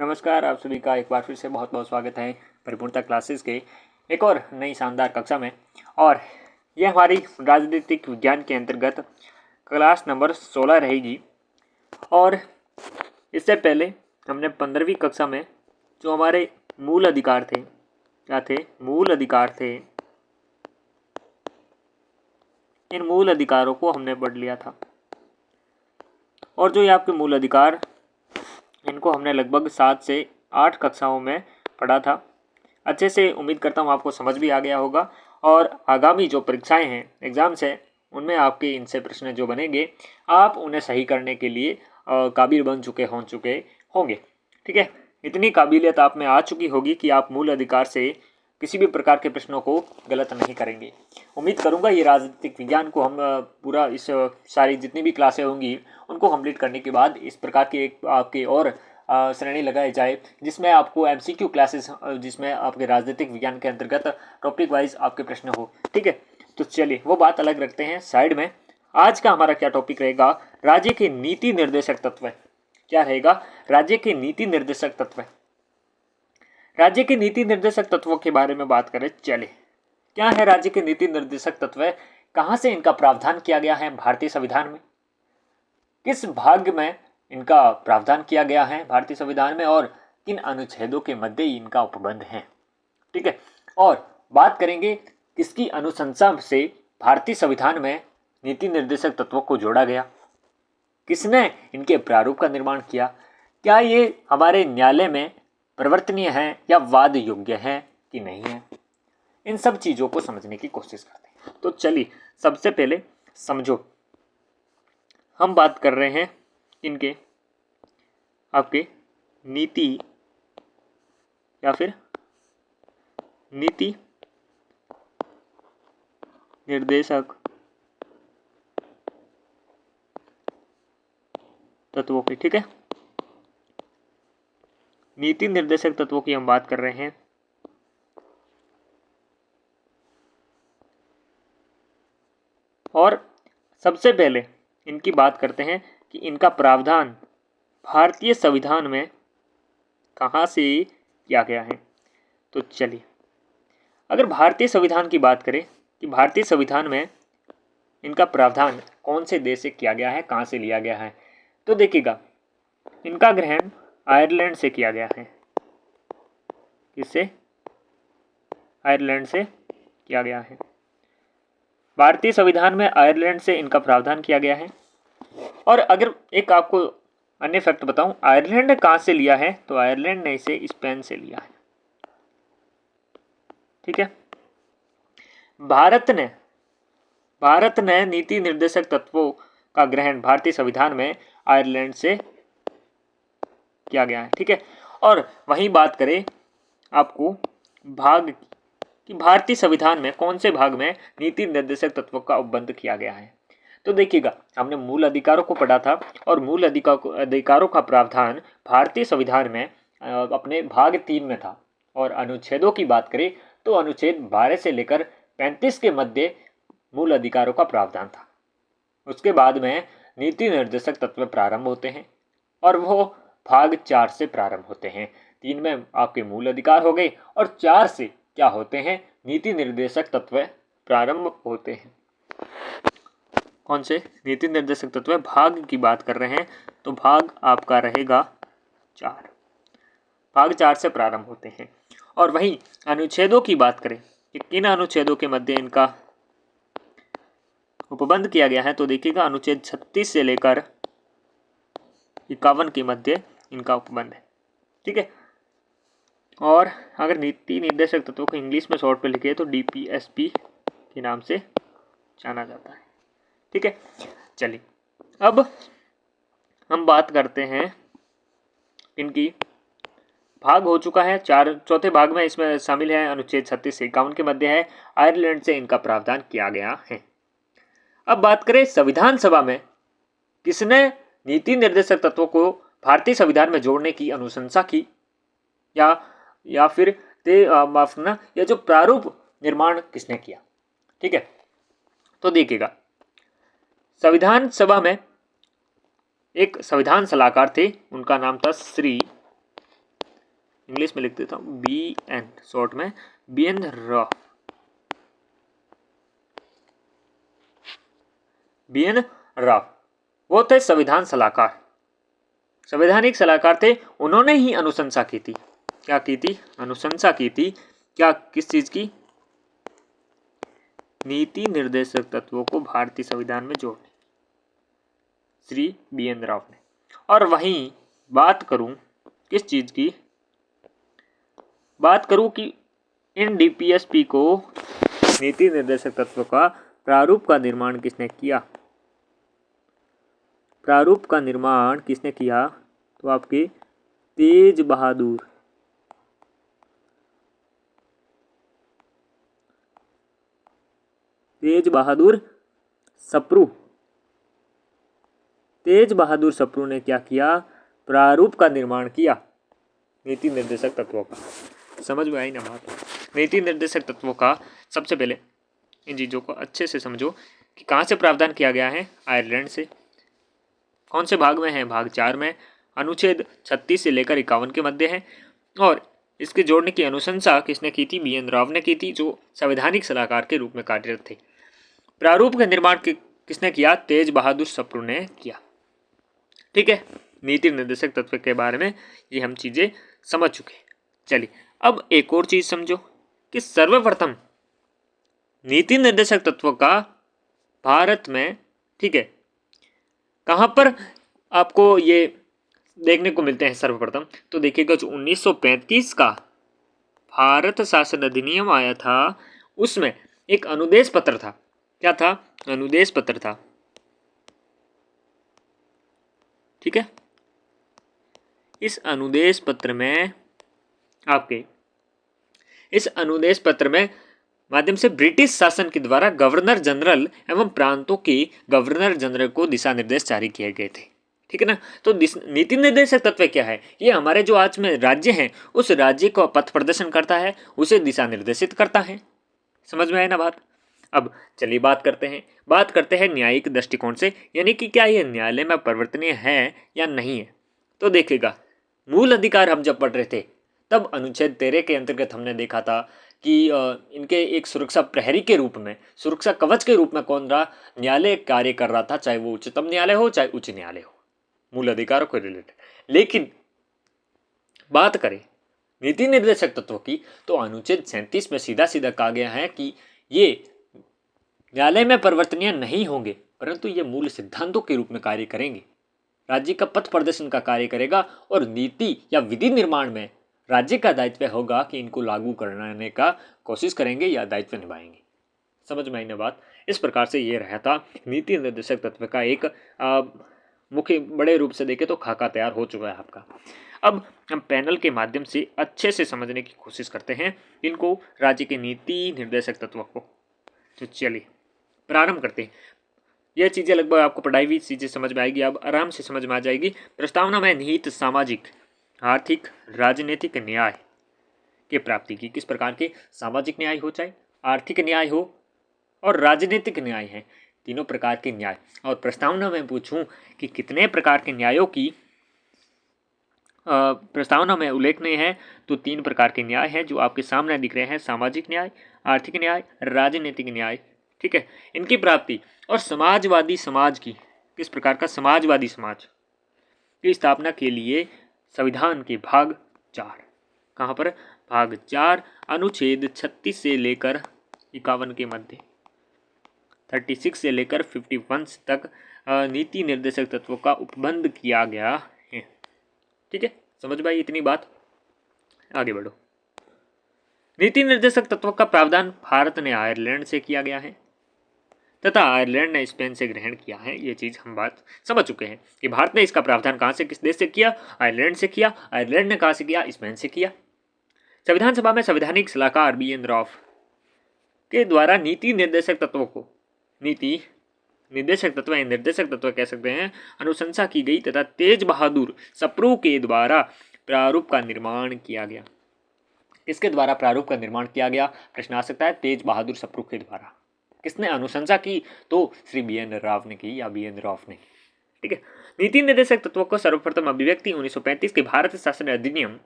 नमस्कार, आप सभी का एक बार फिर से बहुत बहुत स्वागत है परिपूर्णता क्लासेस के एक और नई शानदार कक्षा में। और यह हमारी राजनीतिक विज्ञान के अंतर्गत क्लास नंबर 16 रहेगी। और इससे पहले हमने 15वीं कक्षा में जो हमारे मूल अधिकार थे, क्या थे? मूल अधिकार थे। इन मूल अधिकारों को हमने पढ़ लिया था। और जो ये आपके मूल अधिकार, इनको हमने लगभग 7 से 8 कक्षाओं में पढ़ा था। अच्छे से उम्मीद करता हूँ आपको समझ भी आ गया होगा। और आगामी जो परीक्षाएं हैं, एग्ज़ाम्स हैं, उनमें आपके इनसे प्रश्न जो बनेंगे, आप उन्हें सही करने के लिए काबिल बन चुके होंगे। ठीक है, इतनी काबिलियत आप में आ चुकी होगी कि आप मूल अधिकार से किसी भी प्रकार के प्रश्नों को गलत नहीं करेंगे। उम्मीद करूंगा ये राजनीतिक विज्ञान को हम पूरा इस सारी जितनी भी क्लासें होंगी उनको कंप्लीट करने के बाद इस प्रकार की एक आपके और श्रेणी लगाई जाए, जिसमें आपको एमसीक्यू क्लासेस, जिसमें आपके राजनीतिक विज्ञान के अंतर्गत टॉपिक वाइज आपके प्रश्न हो। ठीक है, तो चलिए वो बात अलग रखते हैं साइड में। आज का हमारा क्या टॉपिक रहेगा? राज्य के नीति निर्देशक तत्व। क्या रहेगा? राज्य के नीति निर्देशक तत्व। राज्य के नीति निर्देशक तत्वों के बारे में बात करें। चले, क्या है राज्य के नीति निर्देशक तत्व? कहां से इनका प्रावधान किया गया है भारतीय संविधान में? किस भाग में इनका प्रावधान किया गया है भारतीय संविधान में? और किन अनुच्छेदों के मध्य इनका उपबंध है? ठीक है, और बात करेंगे किसकी अनुशंसा से भारतीय संविधान में नीति निर्देशक तत्वों को जोड़ा गया, किसने इनके प्रारूप का निर्माण किया, क्या ये हमारे न्यायालय में परिवर्तनीय है या वाद योग्य है कि नहीं है। इन सब चीजों को समझने की कोशिश करते हैं। तो चलिए, सबसे पहले समझो, हम बात कर रहे हैं इनके आपके नीति या फिर नीति निर्देशक तत्वों की। ठीक है, नीति निर्देशक तत्वों की हम बात कर रहे हैं। और सबसे पहले इनकी बात करते हैं कि इनका प्रावधान भारतीय संविधान में कहां से किया गया है। तो चलिए, अगर भारतीय संविधान की बात करें कि भारतीय संविधान में इनका प्रावधान कौन से देश से किया गया है, कहां से लिया गया है, तो देखिएगा, इनका ग्रहण आयरलैंड से किया गया है। किससे? आयरलैंड से किया गया है। भारतीय संविधान में आयरलैंड से इनका प्रावधान किया गया है। और अगर एक आपको अन्य फैक्ट बताऊं, आयरलैंड ने कहां से लिया है, तो आयरलैंड ने इसे स्पेन से लिया है। ठीक है, भारत ने नीति निर्देशक तत्वों का ग्रहण भारतीय संविधान में आयरलैंड से किया गया है। ठीक है, और वहीं बात करें आपको भाग कि भारतीय संविधान में कौन से भाग में नीति निर्देशक तत्वों का उपबंध किया गया है, तो देखिएगा, हमने मूल अधिकारों को पढ़ा था। और मूल अधिकारों का प्रावधान भारतीय संविधान में अपने भाग 3 में था। और अनुच्छेदों की बात करें तो अनुच्छेद 12 से लेकर 35 के मध्य मूल अधिकारों का प्रावधान था। उसके बाद में नीति निर्देशक तत्व प्रारंभ होते हैं और वो भाग 4 से प्रारंभ होते हैं। 3 में आपके मूल अधिकार हो गए और 4 से क्या होते हैं? नीति निर्देशक तत्व प्रारंभ होते हैं। कौन से नीति निर्देशक तत्व? भाग की बात कर रहे हैं तो भाग आपका रहेगा 4। भाग 4 से प्रारंभ होते हैं। और वहीं अनुच्छेदों की बात करें कि किन अनुच्छेदों के मध्य इनका उपबंध किया गया है, तो देखिएगा, अनुच्छेद 36 से लेकर 51 के मध्य इनका उपबंध है। ठीक है, और अगर नीति निर्देशक तत्वों को इंग्लिश में शॉर्ट पे लिखे तो DPSP के नाम से जाना जाता है। ठीक है, चलिए अब हम बात करते हैं इनकी। भाग हो चुका है, चौथे भाग में इसमें शामिल है अनुच्छेद 36 से 51 के मध्य है, आयरलैंड से इनका प्रावधान किया गया है। अब बात करें संविधान सभा में किसने नीति निर्देशक तत्वों को भारतीय संविधान में जोड़ने की अनुशंसा की या फिर या जो प्रारूप निर्माण किसने किया। ठीक है, तो देखिएगा, संविधान सभा में एक संविधान सलाहकार थे, उनका नाम था श्री इंग्लिश में लिख देता हूँ BN, शॉर्ट में BN राव। BN राव वो थे संविधान सलाहकार, संवैधानिक सलाहकार थे। उन्होंने ही अनुशंसा की थी। क्या की थी? अनुशंसा की थी। क्या, किस चीज की? नीति निर्देशक तत्वों को भारतीय संविधान में जोड़ने, श्री BN राव ने। और वहीं बात करूं किस चीज की, बात करूं कि इन DPSP को, नीति निर्देशक तत्व का प्रारूप का निर्माण किसने किया? प्रारूप का निर्माण किसने किया? तो आपके तेज बहादुर, तेज बहादुर सप्रू, तेज बहादुर सप्रू ने क्या किया? प्रारूप का निर्माण किया नीति निर्देशक तत्वों का। समझ में आई ना बात? नीति निर्देशक तत्वों का सबसे पहले इन चीज़ों को अच्छे से समझो कि कहाँ से प्रावधान किया गया है। आयरलैंड से। कौन से भाग में है? भाग 4 में। अनुच्छेद 36 से लेकर 51 के मध्य है। और इसके जोड़ने की अनुशंसा किसने की थी? BN राव ने की थी, जो संवैधानिक सलाहकार के रूप में कार्यरत थे। प्रारूप का निर्माण किसने किया? तेज बहादुर सप्रू ने किया। ठीक है, नीति निर्देशक तत्व के बारे में ये हम चीजें समझ चुके। चलिए अब एक और चीज समझो कि सर्वप्रथम नीति निर्देशक तत्व का भारत में, ठीक है, कहां पर आपको ये देखने को मिलते हैं सर्वप्रथम? तो देखिएगा, जो 1935 का भारत शासन अधिनियम आया था, उसमें एक अनुदेश पत्र था। क्या था? अनुदेश पत्र था। ठीक है, इस अनुदेश पत्र में आपके, इस अनुदेश पत्र में माध्यम से ब्रिटिश शासन के द्वारा गवर्नर जनरल एवं प्रांतों के गवर्नर जनरल को दिशा निर्देश जारी किए गए थे। ठीक है ना? तो नीति निर्देशक तत्व क्या है? ये हमारे जो आज में राज्य हैं, उस राज्य को पथ प्रदर्शन करता है, उसे दिशा निर्देशित करता है। समझ में आए ना बात? अब चलिए बात करते हैं न्यायिक दृष्टिकोण से, यानी कि क्या ये न्यायालय में परिवर्तनीय है या नहीं है। तो देखिएगा, मूल अधिकार हम जब पढ़ रहे थे तब अनुच्छेद 13 के अंतर्गत हमने देखा था कि इनके एक सुरक्षा प्रहरी के रूप में, सुरक्षा कवच के रूप में कौन रहा? न्यायालय कार्य कर रहा था, चाहे वो उच्चतम न्यायालय हो चाहे उच्च न्यायालय हो, मूल अधिकारों को रिलेटेड। लेकिन बात करें नीति निर्देशक तत्वों की, तो अनुच्छेद 37 में सीधा सीधा कहा गया है कि ये न्यायालय में परिवर्तनीय नहीं होंगे, परंतु ये मूल सिद्धांतों के रूप में कार्य करेंगे, राज्य का पथ प्रदर्शन का कार्य करेगा, और नीति या विधि निर्माण में राज्य का दायित्व होगा कि इनको लागू कराने का कोशिश करेंगे या दायित्व निभाएंगे। समझ में आई ना बात? इस प्रकार से ये रहता नीति निर्देशक तत्व का एक मुख्य, बड़े रूप से देखें तो खाका तैयार हो चुका है आपका। अब हम पैनल के माध्यम से अच्छे से समझने की कोशिश करते हैं इनको, राज्य के नीति निर्देशक तत्व को। तो चलिए प्रारंभ करते हैं। यह चीज़ें लगभग आपको पढ़ाई हुई चीज़ें समझ में आएगी, अब आराम से समझ में आ जाएगी। प्रस्तावना में निहित सामाजिक, आर्थिक, राजनीतिक न्याय के प्राप्ति की, किस प्रकार के सामाजिक न्याय हो, चाहे आर्थिक न्याय हो और राजनीतिक न्याय है, तीनों प्रकार के न्याय। और प्रस्तावना में पूछूं कि कितने प्रकार के न्यायों की प्रस्तावना में उल्लेखनीय है, तो 3 प्रकार के न्याय हैं जो आपके सामने दिख रहे हैं: सामाजिक न्याय, आर्थिक न्याय, राजनीतिक न्याय। ठीक है, इनकी प्राप्ति और समाजवादी समाज की, किस प्रकार का समाजवादी समाज की स्थापना के लिए संविधान के भाग 4, कहाँ पर? भाग 4 अनुच्छेद 36 से लेकर 51 के मध्य, 36 से लेकर 51 तक नीति निर्देशक तत्वों का उपबंध किया गया है। ठीक है, समझ भाई इतनी बात? आगे बढ़ो। नीति निर्देशक तत्वों का प्रावधान भारत ने आयरलैंड से किया गया है तथा आयरलैंड ने स्पेन से ग्रहण किया है। ये चीज हम बात समझ चुके हैं कि भारत ने इसका प्रावधान कहां से, किस देश से किया? आयरलैंड से किया। आयरलैंड ने कहां से किया? स्पेन से किया। संविधान सभा में संवैधानिक सलाहकार BN राव के द्वारा नीति निर्देशक तत्वों को, नीति निर्देशक तत्व या निर्देशक तत्व कह सकते हैं, अनुशंसा की गई तथा तेज बहादुर सप्रू के द्वारा प्रारूप का निर्माण किया गया। किसके द्वारा प्रारूप का निर्माण किया गया? प्रश्न आ सकता है, तेज बहादुर सप्रू के द्वारा। किसने अनुशंसा की? तो श्री BN राव ने की या BN राव ने। ठीक है, नीति निर्देशक तत्वों को सर्वप्रथम अभिव्यक्ति 1935 के भारत शासन अधिनियम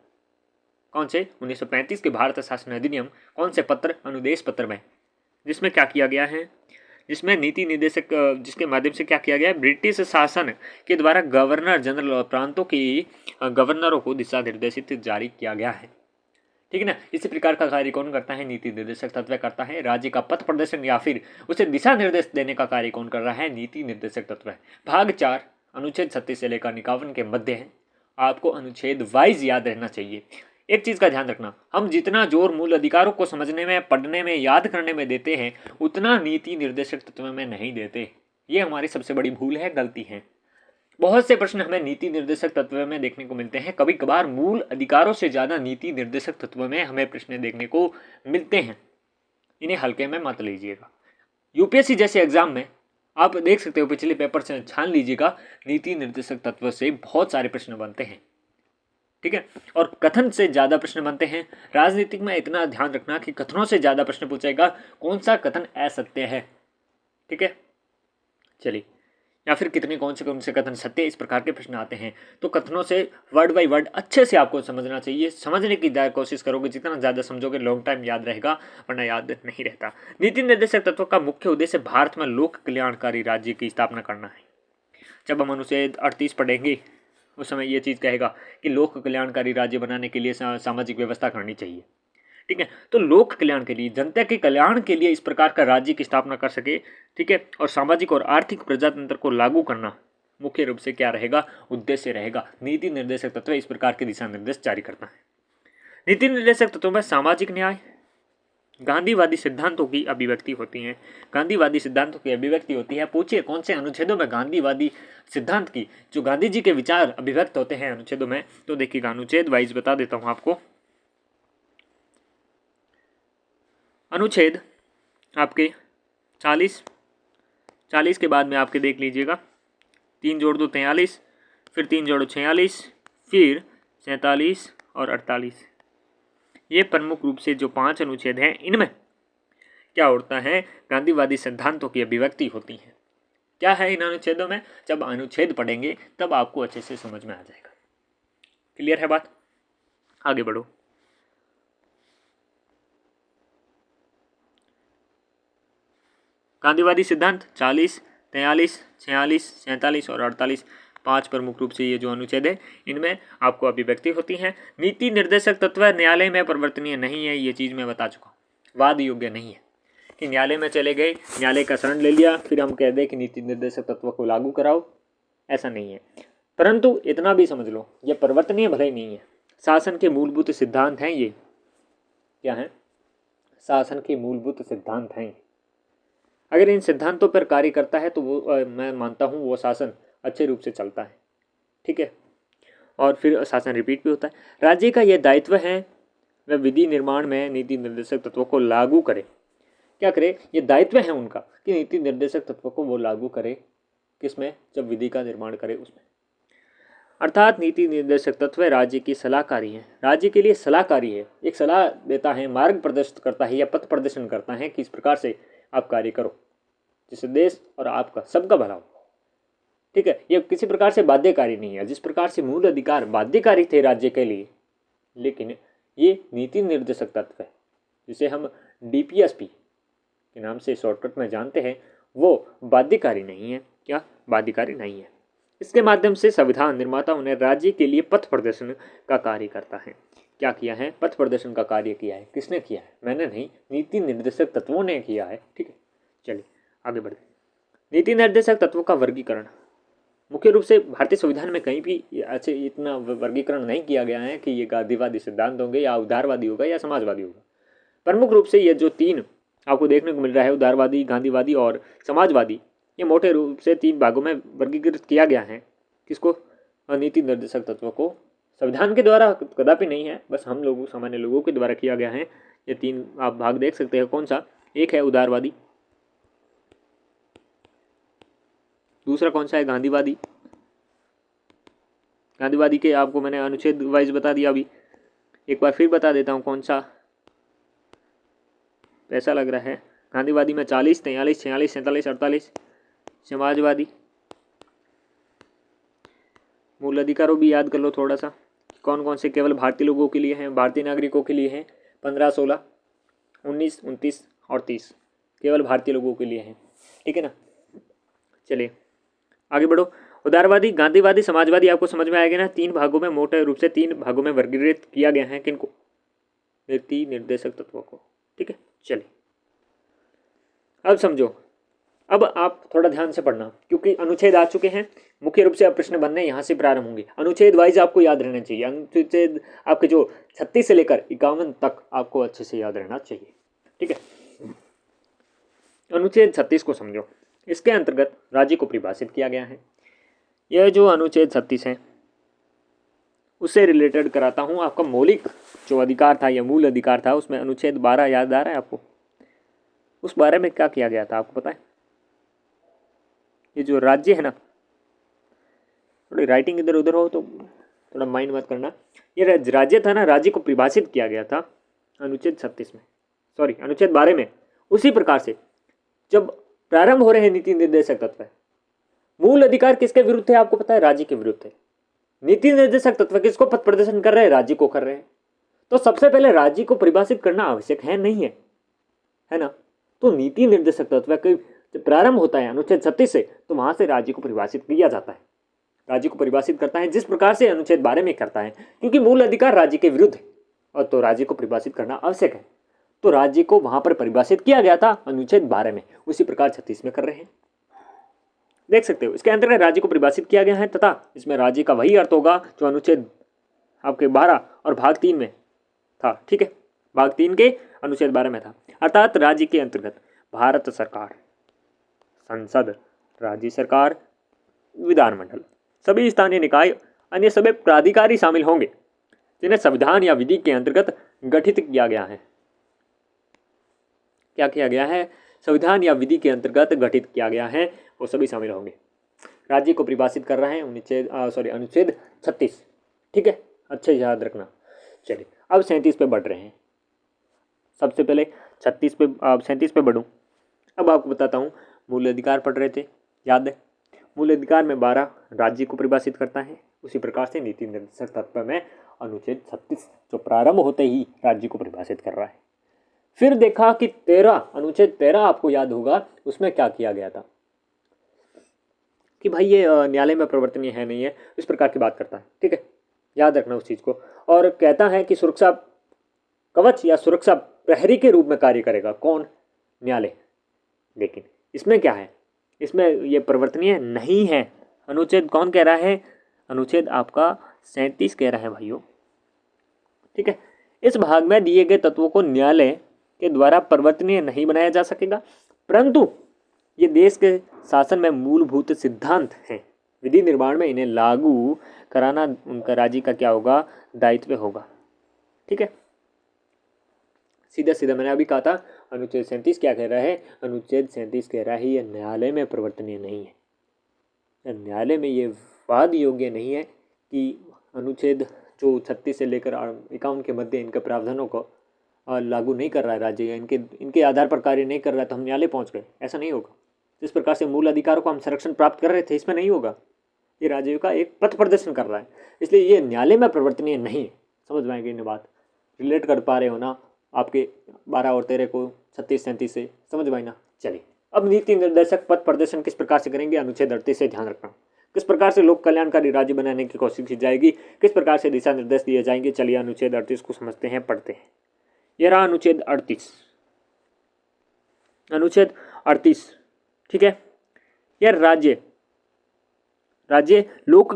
कौन से 1935 के भारत शासन अधिनियम, कौन से पत्र, अनुदेश पत्र में, जिसमें क्या किया गया है, जिसमें नीति निर्देशक, जिसके माध्यम से क्या किया गया है, ब्रिटिश शासन के द्वारा गवर्नर जनरल और प्रांतों की गवर्नरों को दिशा निर्देशित जारी किया गया है। ठीक है ना। इसी प्रकार का कार्य कौन करता है, नीति निर्देशक तत्व करता है। राज्य का पथ प्रदर्शन या फिर उसे दिशा निर्देश देने का कार्य कौन कर रहा है, नीति निर्देशक तत्व है। भाग 4 अनुच्छेद 36 से लेकर 51 के मध्य है। आपको अनुच्छेद वाइज याद रहना चाहिए। एक चीज का ध्यान रखना, हम जितना जोर मूल अधिकारों को समझने में, पढ़ने में, याद करने में देते हैं, उतना नीति निर्देशक तत्व में नहीं देते। ये हमारी सबसे बड़ी भूल है, गलती है। बहुत से प्रश्न हमें नीति निर्देशक तत्व में देखने को मिलते हैं। कभी कभार मूल अधिकारों से ज्यादा नीति निर्देशक तत्व में हमें प्रश्न देखने को मिलते हैं। इन्हें हल्के में मत लीजिएगा। यूपीएससी जैसे एग्जाम में आप देख सकते हो, पिछले पेपर से छान लीजिएगा, नीति निर्देशक तत्व से बहुत सारे प्रश्न बनते हैं। ठीक है। और कथन से ज्यादा प्रश्न बनते हैं। राजनीतिक में इतना ध्यान रखना कि कथनों से ज्यादा प्रश्न पूछेगा, कौन सा कथन असत्य है। ठीक है, चलिए, या फिर कितने कौन से कथन सत्य, इस प्रकार के प्रश्न आते हैं। तो कथनों से वर्ड बाय वर्ड अच्छे से आपको समझना चाहिए। समझने की कोशिश करोगे, जितना ज़्यादा समझोगे लॉन्ग टाइम याद रहेगा, वरना याद नहीं रहता। नीति निर्देशक तत्व का मुख्य उद्देश्य भारत में लोक कल्याणकारी राज्य की स्थापना करना है। जब हम अनुच्छेद 38 पढ़ेंगे उस समय ये चीज़ कहेगा कि लोक कल्याणकारी राज्य बनाने के लिए सामाजिक व्यवस्था करनी चाहिए। ठीक है, तो लोक कल्याण के लिए, जनता के कल्याण के लिए इस प्रकार का राज्य की स्थापना कर सके। ठीक है, और सामाजिक और आर्थिक प्रजातंत्र को लागू करना मुख्य रूप से क्या रहेगा, उद्देश्य रहेगा। नीति निर्देशक तत्व इस प्रकार के दिशा निर्देश जारी करता है। नीति निर्देशक तत्वों में सामाजिक न्याय, गांधीवादी सिद्धांतों की अभिव्यक्ति होती है। गांधीवादी सिद्धांतों की अभिव्यक्ति होती है। पूछिए कौन से अनुच्छेदों में गांधीवादी सिद्धांत की, जो गांधी जी के विचार अभिव्यक्त होते हैं अनुच्छेदों में, तो देखिएगा, अनुच्छेद वाइज बता देता हूं आपको। अनुच्छेद आपके 40 के बाद में आपके देख लीजिएगा, 3 जोड़ 2 43, फिर 3 जोड़ो 46, फिर 47 और 48। ये प्रमुख रूप से जो 5 अनुच्छेद हैं, इनमें क्या होता है, गांधीवादी सिद्धांतों की अभिव्यक्ति होती है। क्या है इन अनुच्छेदों में, जब अनुच्छेद पढ़ेंगे तब आपको अच्छे से समझ में आ जाएगा। क्लियर है बात, आगे बढ़ो। गांधीवादी सिद्धांत 40, 43, 46, 47 और 48, 5 प्रमुख रूप से ये जो अनुच्छेद है, इनमें आपको अभिव्यक्ति होती है। नीति निर्देशक तत्व न्यायालय में परिवर्तनीय नहीं है, ये चीज़ मैं बता चुका हूँ। वाद योग्य नहीं है कि न्यायालय में चले गए, न्यायालय का शरण ले लिया, फिर हम कह दें कि नीति निर्देशक तत्व को लागू कराओ, ऐसा नहीं है। परंतु इतना भी समझ लो, ये परिवर्तनीय भले ही नहीं है। शासन के मूलभूत सिद्धांत हैं ये। क्या है, शासन के मूलभूत सिद्धांत हैं। अगर इन सिद्धांतों पर कार्य करता है तो वो मैं मानता हूँ वो शासन अच्छे रूप से चलता है। ठीक है, और फिर शासन रिपीट भी होता है। राज्य का यह दायित्व है वह विधि निर्माण में नीति निर्देशक तत्वों को लागू करे। क्या करे, ये दायित्व है उनका कि नीति निर्देशक तत्वों को वो लागू करे। किसमें, जब विधि का निर्माण करे उसमें। अर्थात नीति निर्देशक तत्व राज्य की सलाहकारी है, राज्य के लिए सलाहकारी है, एक सलाह देता है, मार्ग प्रदर्शित करता है या पथ प्रदर्शन करता है कि इस प्रकार से आप कार्य करो जिससे देश और आपका सबका भला हो। ठीक है, ये किसी प्रकार से बाध्यकारी नहीं है। जिस प्रकार से मूल अधिकार बाध्यकारी थे राज्य के लिए, लेकिन ये नीति निर्देशक तत्व है जिसे हम डीपीएसपी के नाम से शॉर्टकट में जानते हैं, वो बाध्यकारी नहीं है। क्या, बाध्यकारी नहीं है। इसके माध्यम से संविधान निर्माताओं ने राज्य के लिए पथ प्रदर्शन का कार्य करता है। क्या किया है, पथ प्रदर्शन का कार्य किया है। किसने किया है, मैंने नहीं, नीति निर्देशक तत्वों ने किया है। ठीक है, चलिए आगे बढ़ते हैं। नीति निर्देशक तत्वों का वर्गीकरण, मुख्य रूप से भारतीय संविधान में कहीं भी अच्छे इतना वर्गीकरण नहीं किया गया है कि ये गांधीवादी सिद्धांत होंगे या उदारवादी होगा या समाजवादी होगा। प्रमुख रूप से ये जो 3 आपको देखने को मिल रहा है, उदारवादी, गांधीवादी और समाजवादी, ये मोटे रूप से 3 भागों में वर्गीकृत किया गया है। किसको, नीति निर्देशक तत्व को। संविधान के द्वारा कदापि नहीं है, बस हम लोगों, सामान्य लोगों के द्वारा किया गया है। ये 3 आप भाग देख सकते हैं। कौन सा, एक है उदारवादी, दूसरा कौन सा है, गांधीवादी। गांधीवादी के आपको मैंने अनुच्छेद वाइज बता दिया, अभी एक बार फिर बता देता हूँ कौन सा पैसा लग रहा है। गांधीवादी में 40, 43, 46, 47, 48। समाजवादी, मूल अधिकारों भी याद कर लो थोड़ा सा, कौन कौन से केवल भारतीय लोगों के लिए हैं, भारतीय नागरिकों के लिए हैं। 15, 16, 19, 29 और 30 केवल भारतीय लोगों के लिए हैं, ठीक है ना। चलिए आगे बढ़ो। उदारवादी, गांधीवादी, समाजवादी आपको समझ में आएगा ना। 3 भागों में, मोटे रूप से 3 भागों में वर्गीकृत किया गया है किनको, व्यक्ति निर्देशक तत्वों को, ठीक है। चलिए अब समझो, अब आप थोड़ा ध्यान से पढ़ना क्योंकि अनुच्छेद आ चुके हैं। मुख्य रूप से अब प्रश्न बनने यहाँ से प्रारंभ होंगे। अनुच्छेद वाइज आपको याद रहना चाहिए। अनुच्छेद आपके जो 36 से लेकर 51 तक आपको अच्छे से याद रहना चाहिए, ठीक है। अनुच्छेद 36 को समझो। इसके अंतर्गत राज्य को परिभाषित किया गया है। यह जो अनुच्छेद 36 है उससे रिलेटेड कराता हूँ। आपका मौलिक जो अधिकार था या मूल अधिकार था उसमें अनुच्छेद 12 याद आ रहा है आपको। उस बारे में क्या किया गया था आपको पता है? ये जो राज्य है ना, थोड़ी राइटिंग इधर उधर हो तो थोड़ा माइंड मत करना। ये राज्य था ना, राज्य को परिभाषित किया गया था अनुच्छेद 36 में, सॉरी अनुच्छेद 12 में। उसी प्रकार से जब प्रारंभ हो रहे हैं नीति निर्देशक तत्व, मूल अधिकार किसके विरुद्ध है आपको पता है? राज्य के विरुद्ध है। नीति निर्देशक तत्व किसको पथ प्रदर्शन कर रहे हैं? राज्य को कर रहे हैं। तो सबसे पहले राज्य को परिभाषित करना आवश्यक है नहीं है, है ना। तो नीति निर्देशक तत्व जब प्रारंभ होता है अनुच्छेद 36 से तो वहां से राज्य को परिभाषित किया जाता है। राज्य को परिभाषित करता है जिस प्रकार से अनुच्छेद 12 में करता है, क्योंकि मूल अधिकार राज्य के विरुद्ध है और तो राज्य को परिभाषित करना आवश्यक है। तो राज्य को वहां पर परिभाषित किया गया था अनुच्छेद 12 में, उसी प्रकार 36 में कर रहे हैं। देख सकते हो इसके अंतर्गत राज्य को परिभाषित किया गया है तथा इसमें राज्य का वही अर्थ होगा जो अनुच्छेद आपके 12 और भाग 3 में था, ठीक है। भाग 3 के अनुच्छेद 12 में था। अर्थात राज्य के अंतर्गत भारत सरकार, संसद, राज्य सरकार, विधानमंडल, सभी स्थानीय निकाय, अन्य सभी प्राधिकारी शामिल होंगे जिन्हें संविधान या विधि के अंतर्गत गठित किया गया है। क्या किया गया है? संविधान या विधि के अंतर्गत गठित किया गया है, वो सभी शामिल होंगे। राज्य को परिभाषित कर रहे हैं अनुच्छेद 36, ठीक है, अच्छे याद रखना। चलिए अब 37 पे बढ़ रहे हैं। सबसे पहले 37 पे बढ़ूँ। अब आपको बताता हूँ, मूल अधिकार पढ़ रहे थे, याद है? मूल अधिकार में 12 राज्य को परिभाषित करता है। उसी प्रकार से नीति निर्देशक तत्व में अनुच्छेद 36 जो प्रारंभ होते ही राज्य को परिभाषित कर रहा है। फिर देखा कि अनुच्छेद 13 आपको याद होगा, उसमें क्या किया गया था कि भाई ये न्यायालय में प्रवर्तनीय है नहीं है, इस प्रकार की बात करता है, ठीक है, याद रखना उस चीज़ को। और कहता है कि सुरक्षा कवच या सुरक्षा प्रहरी के रूप में कार्य करेगा कौन? न्यायालय। लेकिन इसमें क्या है? इसमें ये प्रवर्तनीय नहीं है। अनुच्छेद कौन कह रहा है? अनुच्छेद आपका 37 कह रहा है भाइयों, ठीक है। इस भाग में दिए गए तत्वों को न्यायालय के द्वारा परिवर्तनीय नहीं बनाया जा सकेगा, परंतु ये देश के शासन में मूलभूत सिद्धांत हैं। विधि निर्माण में इन्हें लागू कराना उनका राज्य का क्या होगा? दायित्व होगा, ठीक है। सीधा सीधा मैंने अभी कहा था अनुच्छेद 37 क्या कह रहा है? अनुच्छेद 37 कह रहा है ये न्यायालय में परिवर्तनीय नहीं है। न्यायालय में ये वाद योग्य नहीं है कि अनुच्छेद जो 36 से लेकर 51 के मध्य इनके प्रावधानों को लागू नहीं कर रहा है राज्य, या इनके आधार पर कार्य नहीं कर रहा है तो हम न्यायालय पहुंच गए, ऐसा नहीं होगा। जिस प्रकार से मूल अधिकारों को हम संरक्षण प्राप्त कर रहे थे, इसमें नहीं होगा। ये राज्य का एक पथ प्रदर्शन कर रहा है, इसलिए ये न्यायालय में परिवर्तनीय नहीं है। समझ में आएगी इन बात? रिलेट कर पा रहे हो ना आपके 12 और 13 को 36 37 से? समझ में आई ना? चलिए अब नीति निर्देशक पथ प्रदर्शन किस प्रकार से करेंगे? अनुच्छेद 38 से ध्यान रखना। किस प्रकार से लोक कल्याणकारी राज्य बनाने की कोशिश की जाएगी, किस प्रकार से दिशा निर्देश दिए जाएंगे। चलिए अनुच्छेद 38 को समझते हैं, पढ़ते हैं। यह रहा अनुच्छेद 38। अनुच्छेद 38, ठीक है। यह राज्य लोक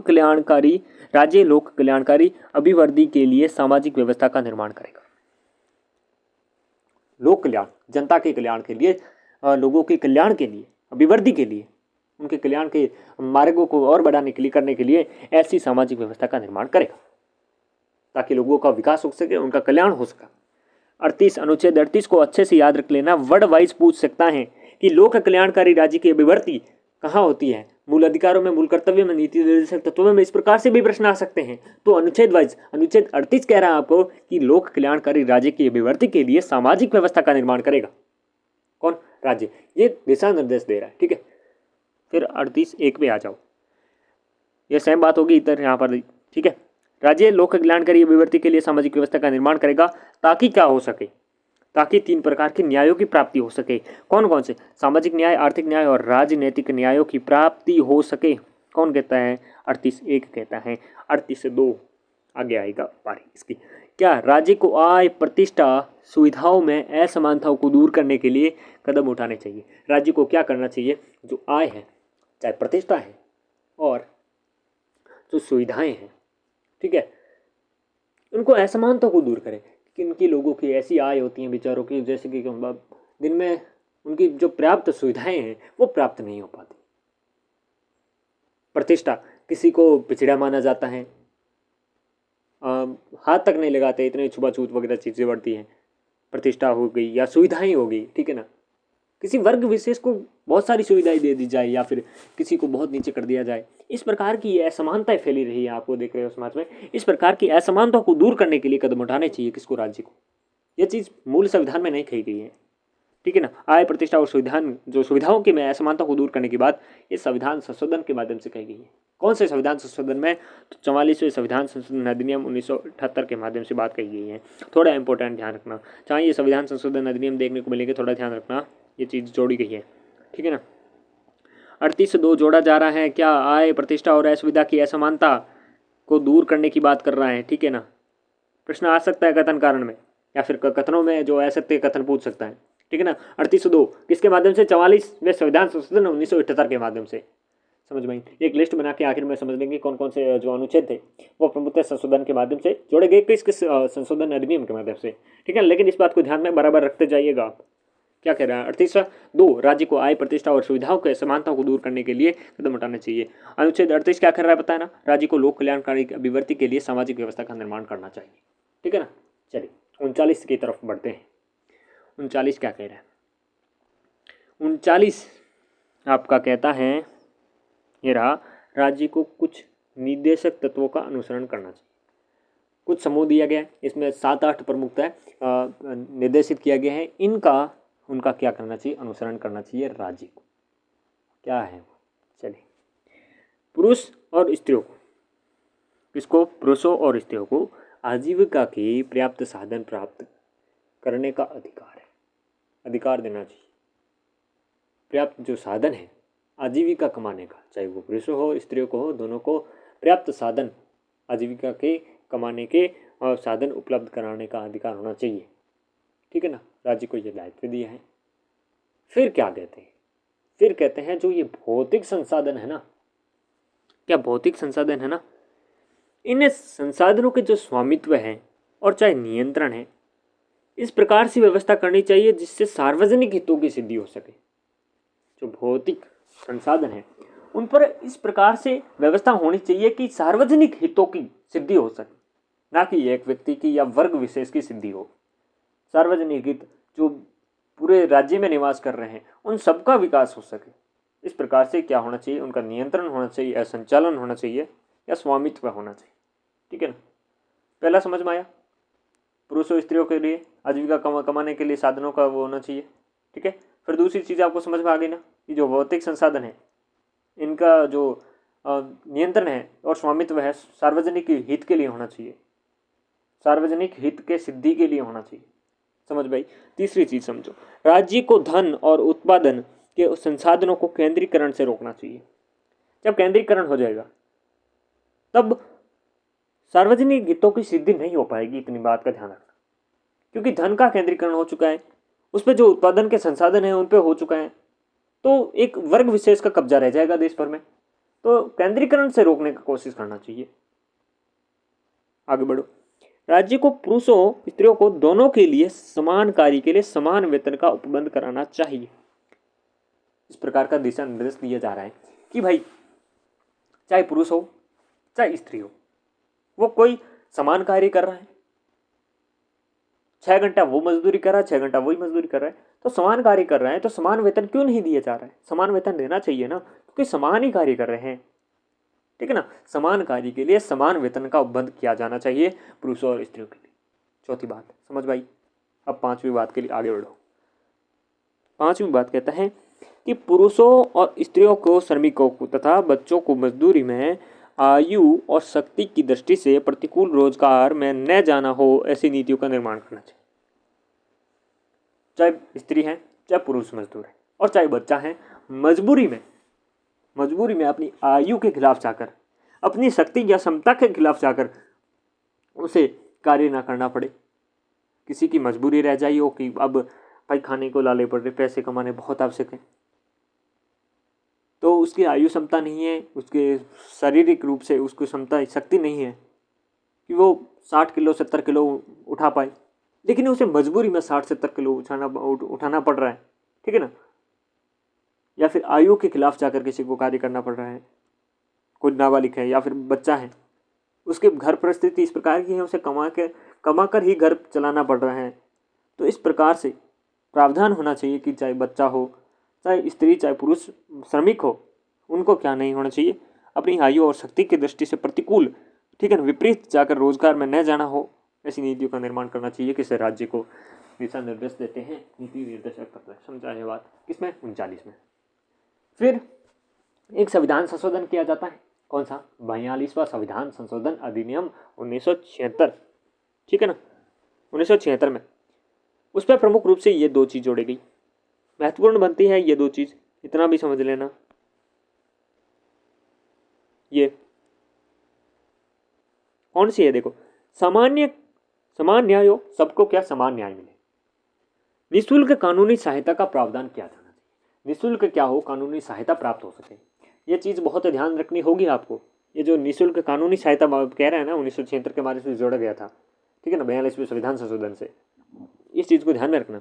कल्याणकारी अभिवृद्धि के लिए सामाजिक व्यवस्था का निर्माण करेगा। लोक कल्याण, जनता के कल्याण के लिए, लोगों के कल्याण के लिए, अभिवृद्धि के लिए, उनके कल्याण के मार्गों को और बढ़ाने के लिए, करने के लिए ऐसी सामाजिक व्यवस्था का निर्माण करेगा ताकि लोगों का विकास हो सके, उनका कल्याण हो सके। 38 अनुच्छेद 38 को अच्छे से याद रख लेना। वर्ड वाइज पूछ सकता है कि लोक कल्याणकारी राज्य की अभिवृद्धि कहाँ होती है? मूल अधिकारों में, मूल कर्तव्य में, नीति निर्देशक तत्वों में। इस प्रकार से भी प्रश्न आ सकते हैं। तो अनुच्छेद वाइज अनुच्छेद 38 कह रहा है आपको कि लोक कल्याणकारी राज्य की अभिवृद्धि के लिए सामाजिक व्यवस्था का निर्माण करेगा कौन? राज्य। ये दिशा निर्देश दे रहा है, ठीक है। फिर 38 1 पे आ जाओ, ये सेम बात होगी इधर यहाँ पर, ठीक है। राज्य लोक कल्याणकारी अभिवृद्धि के लिए सामाजिक व्यवस्था का निर्माण करेगा ताकि क्या हो सके, ताकि 3 प्रकार के न्यायों की प्राप्ति हो सके। कौन कौन से? सामाजिक न्याय, आर्थिक न्याय और राजनीतिक न्यायों की प्राप्ति हो सके। कौन कहता है? 38(1) कहता है। 38(2) आगे आएगा पारी इसकी। क्या? राज्य को आय, प्रतिष्ठा, सुविधाओं में असमानताओं को दूर करने के लिए कदम उठाने चाहिए। राज्य को क्या करना चाहिए? जो आय है, चाहे प्रतिष्ठा है और जो सुविधाएं हैं, ठीक है, उनको असमानताओं को दूर करें। किनकी लोगों की ऐसी आय होती हैं बेचारों की, जैसे कि दिन में उनकी जो पर्याप्त सुविधाएं हैं वो प्राप्त नहीं हो पाती। प्रतिष्ठा, किसी को पिछड़ा माना जाता है, हाथ तक नहीं लगाते, इतने छुपाछूत वगैरह चीज़ें बढ़ती हैं। प्रतिष्ठा हो गई या सुविधाएं हो गई, ठीक है ना। किसी वर्ग विशेष को बहुत सारी सुविधाएं दे दी जाए या फिर किसी को बहुत नीचे कर दिया जाए, इस प्रकार की असमानताएं फैली रही है, आपको देख रहे हो समाज में। इस प्रकार की असमानताओं को दूर करने के लिए कदम उठाने चाहिए किसको? राज्य को। यह चीज़ मूल संविधान में नहीं कही गई है, ठीक है ना। आय, प्रतिष्ठा और सुविधाओं की में असमानता को दूर करने की बात ये संविधान संशोधन के माध्यम से कही गई है। कौन से संविधान संशोधन में? तो 44वें संविधान संशोधन अधिनियम 1978 के माध्यम से बात कही गई है। थोड़ा इंपॉर्टेंट ध्यान रखना, चाहे ये संविधान संशोधन अधिनियम देखने को मिलेंगे, थोड़ा ध्यान रखना, ये चीज़ जोड़ी गई है, ठीक है ना। 38(2) जोड़ा जा रहा है क्या? आय, प्रतिष्ठा और असुविधा की असमानता को दूर करने की बात कर रहा है, ठीक है ना। प्रश्न आ सकता है कथन कारण में या फिर कथनों में जो असत्य कथन पूछ सकता है, ठीक है ना। 38(2) किसके माध्यम से? 44वें संविधान संशोधन 1978 के माध्यम से। समझ में? एक लिस्ट बना के आखिर में समझ लेंगे कौन कौन से जो अनुच्छेद थे वो प्रमुखतः संशोधन के माध्यम से जोड़े गए, किस संशोधन अधिनियम के माध्यम से, ठीक है। लेकिन इस बात को ध्यान में बराबर रखते जाइएगा आप। क्या कह रहा है? 38(2) राज्य को आय, प्रतिष्ठा और सुविधाओं के समानताओं को दूर करने के लिए कदम उठाने चाहिए। अनुच्छेद 38 क्या कर रहा है पता है ना? राज्य को लोक कल्याणकारी अभिवृद्धि के लिए सामाजिक व्यवस्था का निर्माण करना चाहिए, ठीक है ना। चलिए 39 की तरफ बढ़ते हैं। 39 क्या कह रहा है? 39 आपका कहता है, ये रहा, राज्य को कुछ निर्देशक तत्वों का अनुसरण करना चाहिए। कुछ समूह दिया गया है, इसमें 7-8 प्रमुखता निर्देशित किया गया है, इनका उनका क्या करना चाहिए? अनुसरण करना चाहिए राज्य को। क्या है? चलिए, पुरुष और स्त्रियों को, किसको? पुरुषों और स्त्रियों को आजीविका के पर्याप्त साधन प्राप्त करने का अधिकार है, अधिकार देना चाहिए। पर्याप्त जो साधन है आजीविका कमाने का, चाहे वो पुरुषों हो स्त्रियों को हो, दोनों को पर्याप्त साधन आजीविका के कमाने के और साधन उपलब्ध कराने का अधिकार होना चाहिए, ठीक है ना। राज्य को ये दायित्व दिया है। फिर क्या कहते हैं? फिर कहते हैं जो ये भौतिक संसाधन है ना, क्या भौतिक संसाधन है ना, इन संसाधनों के जो स्वामित्व है और चाहे नियंत्रण है, इस प्रकार से व्यवस्था करनी चाहिए जिससे सार्वजनिक हितों की सिद्धि हो सके। जो भौतिक संसाधन है उन पर इस प्रकार से व्यवस्था होनी चाहिए कि सार्वजनिक हितों की सिद्धि हो सके, ना कि एक व्यक्ति की या वर्ग विशेष की सिद्धि हो। सार्वजनिक हित जो पूरे राज्य में निवास कर रहे हैं उन सबका विकास हो सके, इस प्रकार से क्या होना चाहिए? उनका नियंत्रण होना चाहिए या संचालन होना चाहिए या स्वामित्व होना चाहिए, ठीक है ना। पहला समझ में आया? पुरुषों स्त्रियों के लिए आजीविका कमाने के लिए साधनों का वो होना चाहिए, ठीक है। फिर दूसरी चीज़ आपको समझ में आ गई ना, कि जो भौतिक संसाधन है इनका जो नियंत्रण है और स्वामित्व है सार्वजनिक हित के लिए होना चाहिए, सार्वजनिक हित के सिद्धि के लिए होना चाहिए। समझ भाई? तीसरी चीज समझो, राज्य को धन और उत्पादन के संसाधनों को केंद्रीकरण से रोकना चाहिए। जब केंद्रीकरण हो जाएगा तब सार्वजनिक हितों की सिद्धि नहीं हो पाएगी, इतनी बात का ध्यान रखना। क्योंकि धन का केंद्रीकरण हो चुका है, उस पर जो उत्पादन के संसाधन है उन पे हो चुका है, तो एक वर्ग विशेष का कब्जा रह जाएगा देश भर में। तो केंद्रीकरण से रोकने की कोशिश करना चाहिए। आगे बढ़ो। राज्य को पुरुषों स्त्रियों को दोनों के लिए समान कार्य के लिए समान वेतन का उपबंध कराना चाहिए। इस प्रकार का दिशा निर्देश दिया जा रहा है कि भाई चाहे पुरुष हो चाहे स्त्री हो, वो कोई समान कार्य कर रहा है, 6 घंटा वो मजदूरी कर रहा है, 6 घंटा वही मजदूरी कर रहा है, तो समान कार्य कर रहे हैं तो समान वेतन क्यों नहीं दिया जा रहा है? समान वेतन देना चाहिए ना, क्योंकि समान ही कार्य कर रहे हैं, ठीक है ना। समान कार्य के लिए समान वेतन का उपबंध किया जाना चाहिए पुरुषों और स्त्रियों के लिए। चौथी बात समझ भाई। अब पांचवी बात के लिए आगे बढ़ो। पांचवी बात कहता है कि पुरुषों और स्त्रियों को, श्रमिकों को तथा बच्चों को मजदूरी में आयु और शक्ति की दृष्टि से प्रतिकूल रोजगार में न जाना हो, ऐसी नीतियों का निर्माण करना चाहिए। चाहे स्त्री है, चाहे पुरुष मजदूर है, और चाहे बच्चा है, मजबूरी में अपनी आयु के खिलाफ जाकर, अपनी शक्ति या क्षमता के खिलाफ जाकर उसे कार्य ना करना पड़े। किसी की मजबूरी रह जाई हो कि अब भाई खाने को लाले पड़ रहे, पैसे कमाने बहुत आवश्यक है, तो उसकी आयु क्षमता नहीं है, उसके शारीरिक रूप से उसको क्षमता शक्ति नहीं है कि वो 60 किलो 70 किलो उठा पाए, लेकिन उसे मजबूरी में 60-70 किलो उठाना पड़ रहा है, ठीक है ना। या फिर आयु के खिलाफ जाकर किसी को कार्य करना पड़ रहा है, कोई नाबालिग है या फिर बच्चा है, उसके घर परिस्थिति इस प्रकार की है, उसे कमा कर ही घर चलाना पड़ रहा है। तो इस प्रकार से प्रावधान होना चाहिए कि चाहे बच्चा हो, चाहे स्त्री, चाहे पुरुष श्रमिक हो, उनको क्या नहीं होना चाहिए, अपनी आयु और शक्ति की दृष्टि से प्रतिकूल, ठीक है ना, विपरीत जाकर रोजगार में न जाना हो, ऐसी नीतियों का निर्माण करना चाहिए। किससे? राज्य को दिशा निर्देश देते हैं नीति निर्देशक तत्व। समझा है बात? किसमें? 39 में। फिर एक संविधान संशोधन किया जाता है। कौन सा? 42वां संविधान संशोधन अधिनियम 1976, ठीक है ना, 1976 में। उस पर प्रमुख रूप से ये दो चीज जोड़ी गई, महत्वपूर्ण बनती है ये दो चीज, इतना भी समझ लेना। ये कौन सी है? देखो, समान न्याय हो, सबको क्या? समान न्याय मिले। निःशुल्क कानूनी सहायता का प्रावधान किया जाना चाहिए। निःशुल्क क्या हो? कानूनी सहायता प्राप्त हो सके। ये चीज़ बहुत ध्यान रखनी होगी आपको। ये जो निःशुल्क कानूनी सहायता कह रहे हैं ना, 1976 के बारे से जोड़ा गया था, ठीक है ना, 42वें संविधान संशोधन से। इस चीज़ को ध्यान में रखना,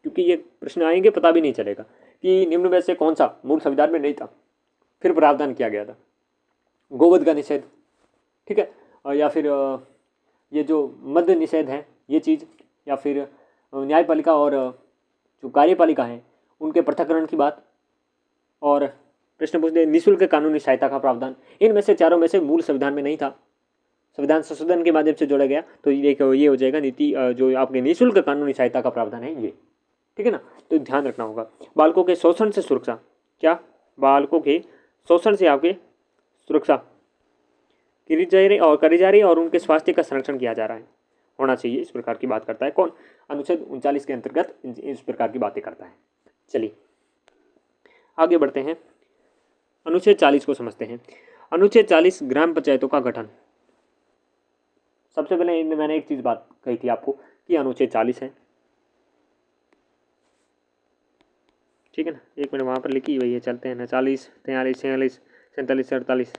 क्योंकि ये प्रश्न आएंगे, पता भी नहीं चलेगा कि निम्न में से कौन सा मूल संविधान में नहीं था, फिर प्रावधान किया गया था। गोवध का निषेध, ठीक है, या फिर ये जो मद्य निषेध है ये चीज़, या फिर न्यायपालिका और जो कार्यपालिका है उनके पृथक्करण की बात, और प्रश्न पूछते निःशुल्क कानूनी सहायता का प्रावधान। इनमें से चारों में से मूल संविधान में नहीं था, संविधान संशोधन के माध्यम से जोड़ा गया। तो ये हो जाएगा नीति, जो आपके निःशुल्क कानूनी सहायता का प्रावधान है ये, ठीक है ना। तो ध्यान रखना होगा। बालकों के शोषण से सुरक्षा, क्या? बालकों के शोषण से आपके सुरक्षा करी जा रही है और उनके स्वास्थ्य का संरक्षण किया जा रहा है, होना चाहिए, इस प्रकार की बात करता है। कौन? अनुच्छेद 39 के अंतर्गत इस प्रकार की बातें करता है। चलिए आगे बढ़ते हैं, अनुच्छेद 40 को समझते हैं। अनुच्छेद 40 ग्राम पंचायतों का गठन। सबसे पहले मैंने एक चीज बात कही थी आपको कि अनुच्छेद 40 है, ठीक है ना, एक मिनट वहां पर लिखी हुई है, चलते हैं ना। 40, 43, 46, 47, 48,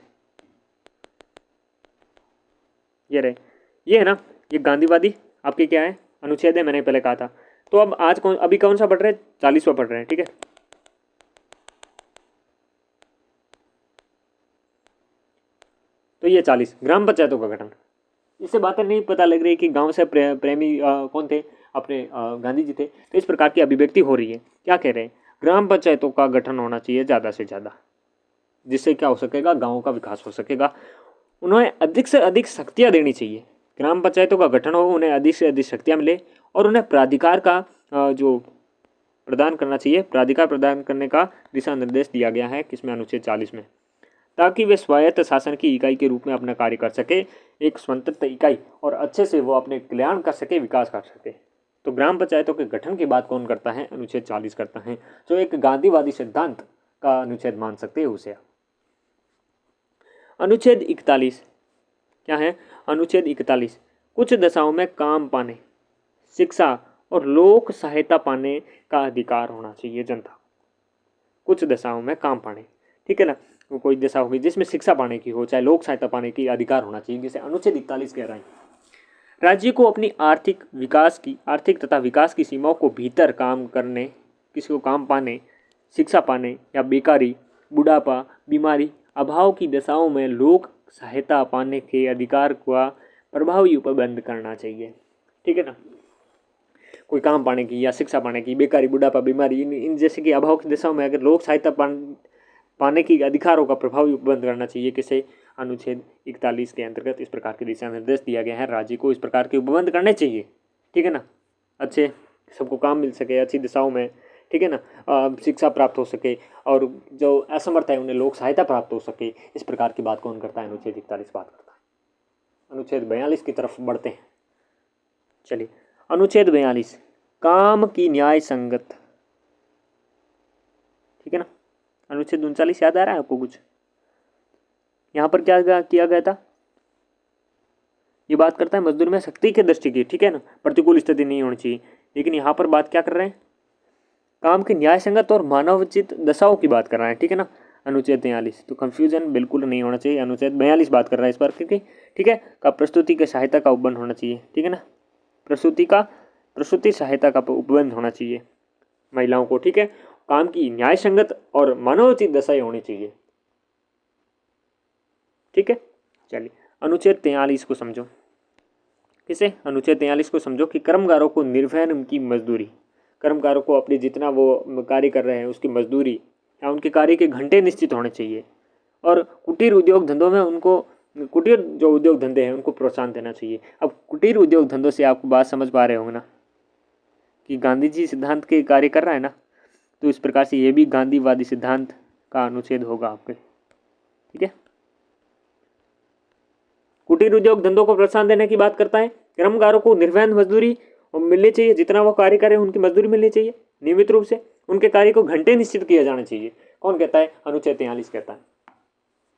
ये रहे, ये है ना, ये गांधीवादी आपके क्या है? अनुच्छेद है, मैंने पहले कहा था। तो अब अभी कौन सा पढ़ रहे हैं? 40वां पढ़ रहे हैं, ठीक है। तो ये 40 ग्राम पंचायतों का गठन। इससे बातें नहीं पता लग रही कि गांव से प्रेमी कौन थे? अपने गांधी जी थे। तो इस प्रकार की अभिव्यक्ति हो रही है। क्या कह रहे हैं? ग्राम पंचायतों का गठन होना चाहिए ज़्यादा से ज़्यादा, जिससे क्या हो सकेगा? गाँव का विकास हो सकेगा। उन्हें अधिक से अधिक शक्तियाँ देनी चाहिए। ग्राम पंचायतों का गठन हो, उन्हें अधिक से अधिक शक्तियाँ मिले, और उन्हें प्राधिकार का जो प्रदान करना चाहिए, प्राधिकार प्रदान करने का दिशा निर्देश दिया गया है किसमें? अनुच्छेद 40 में, ताकि वे स्वायत्त शासन की इकाई के रूप में अपना कार्य कर सके, एक स्वतंत्र इकाई, और अच्छे से वो अपने कल्याण कर सके, विकास कर सके। तो ग्राम पंचायतों के गठन की बात कौन करता है? अनुच्छेद 40 करता है, जो एक गांधीवादी सिद्धांत का अनुच्छेद मान सकते हैं उसे। अनुच्छेद 41 क्या है? अनुच्छेद 41 कुछ दशाओं में काम पाने, शिक्षा और लोक सहायता पाने का अधिकार होना चाहिए जनता। कुछ दशाओं में काम पाने, ठीक है ना, वो कोई दशा होगी जिसमें शिक्षा पाने की हो, चाहे लोक सहायता पाने की अधिकार होना चाहिए, जिसे अनुच्छेद 41 कह रहा है। राज्य को अपनी आर्थिक तथा विकास की सीमाओं को भीतर काम करने, किसी को काम पाने, शिक्षा पाने या बेकारी, बुढ़ापा, बीमारी, अभाव की दशाओं में लोक सहायता पाने के अधिकार का प्रभावी उपबंध करना चाहिए, ठीक है ना। कोई काम पाने की या शिक्षा पाने की, बेकारी, बुढ़ापा, बीमारी, इन जैसे कि अभाव की दशाओं में अगर लोक सहायता पाने की अधिकारों का प्रभावी उपबंध करना चाहिए, किसे? अनुच्छेद 41 के अंतर्गत इस प्रकार के दिशा निर्देश दिया गया है। राज्य को इस प्रकार के उपबंध करने चाहिए, ठीक है ना, अच्छे सबको काम मिल सके, अच्छी दिशाओं में ठीक है ना, शिक्षा प्राप्त हो सके और जो असमर्थ है उन्हें लोक सहायता प्राप्त हो सके, इस प्रकार की बात कौन करता है? अनुच्छेद 41 बात करता है। अनुच्छेद 42 की तरफ बढ़ते हैं। चलिए, अनुच्छेद 42 काम की न्याय संगत, ठीक है ना। अनुच्छेद 39 याद आ रहा है आपको कुछ? यहाँ पर क्या किया गया था? ये बात करता है मजदूर में शक्ति के दृष्टि की, ठीक है ना, प्रतिकूल स्थिति नहीं होनी चाहिए। लेकिन यहाँ पर बात क्या कर रहे हैं? काम की न्याय संगत और मानवोचित दशाओं की बात कर रहे हैं, ठीक है ना। अनुच्छेद 43, तो कंफ्यूजन बिल्कुल नहीं होना चाहिए। अनुच्छेद 42 बात कर रहा है इस पर, क्योंकि ठीक है का प्रस्तुति के सहायता का उपबंध होना चाहिए, ठीक है ना। प्रसूति सहायता का उपबंध होना चाहिए महिलाओं को, ठीक है। काम की न्याय संगत और मानवोचित दशाएं होनी चाहिए, ठीक है। चलिए, अनुच्छेद 43 को समझो। किसे? अनुच्छेद 43 को समझो कि कर्मकारों को निर्वहन उनकी मजदूरी, कर्मकारों को अपने जितना वो कार्य कर रहे हैं उसकी मजदूरी या उनके कार्य के घंटे निश्चित होने चाहिए। और कुटीर उद्योग धंधों में उनको, कुटीर जो उद्योग धंधे हैं उनको प्रोत्साहन देना चाहिए। अब कुटीर उद्योग धंधों से आपको बात समझ पा रहे होंगे ना कि गांधी जी सिद्धांत के कार्य कर रहा है ना, तो इस प्रकार से ये भी गांधीवादी सिद्धांत का अनुच्छेद होगा आपके, ठीक है। कुटीर उद्योग धंधों को प्रोत्साहन देने की बात करता है। कर्मकारों को निर्वहन मजदूरी मिलनी चाहिए, जितना वो कार्य करें उनकी मजदूरी मिलनी चाहिए नियमित रूप से, उनके कार्य को घंटे निश्चित किया जाना चाहिए। कौन कहता है? अनुच्छेद 43 कहता है।